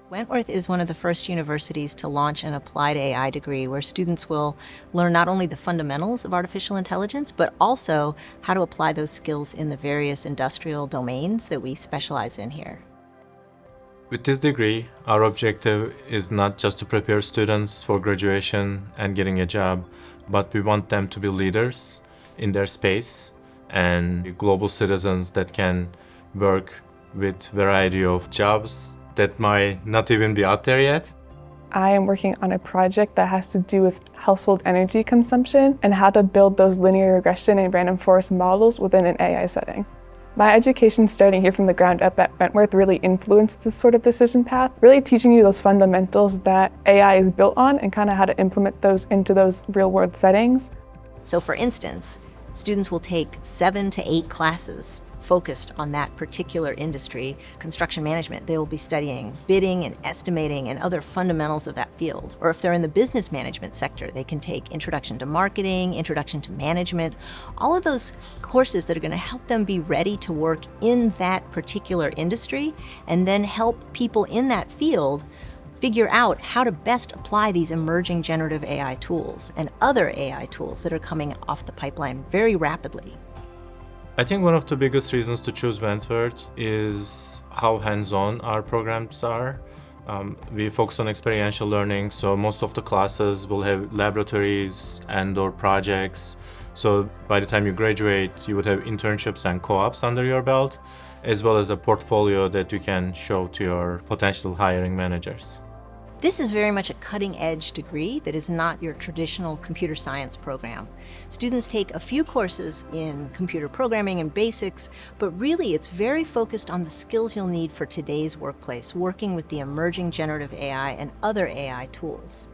Wentworth is one of the first universities to launch an applied AI degree where students will learn not only the fundamentals of artificial intelligence, but also how to apply those skills in the various industrial domains that we specialize in here. With this degree, our objective is not just to prepare students for graduation and getting a job, but we want them to be leaders in their space and global citizens that can work with variety of jobs that might not even be out there yet. I am working on a project that has to do with household energy consumption and how to build those linear regression and random forest models within an AI setting. My education starting here from the ground up at Wentworth really influenced this sort of decision path, really teaching you those fundamentals that AI is built on and kind of how to implement those into those real-world settings. So for instance, students will take 7 to 8 classes focused on that particular industry. Construction management, they will be studying bidding and estimating and other fundamentals of that field. Or if they're in the business management sector, they can take Introduction to Marketing, Introduction to Management, all of those courses that are going to help them be ready to work in that particular industry and then help people in that field figure out how to best apply these emerging generative AI tools and other AI tools that are coming off the pipeline very rapidly. I think one of the biggest reasons to choose Wentworth is how hands-on our programs are. We focus on experiential learning, so most of the classes will have laboratories and/or projects. So by the time you graduate, you would have internships and co-ops under your belt, as well as a portfolio that you can show to your potential hiring managers. This is very much a cutting-edge degree that is not your traditional computer science program. Students take a few courses in computer programming and basics, but really it's very focused on the skills you'll need for today's workplace, working with the emerging generative AI and other AI tools.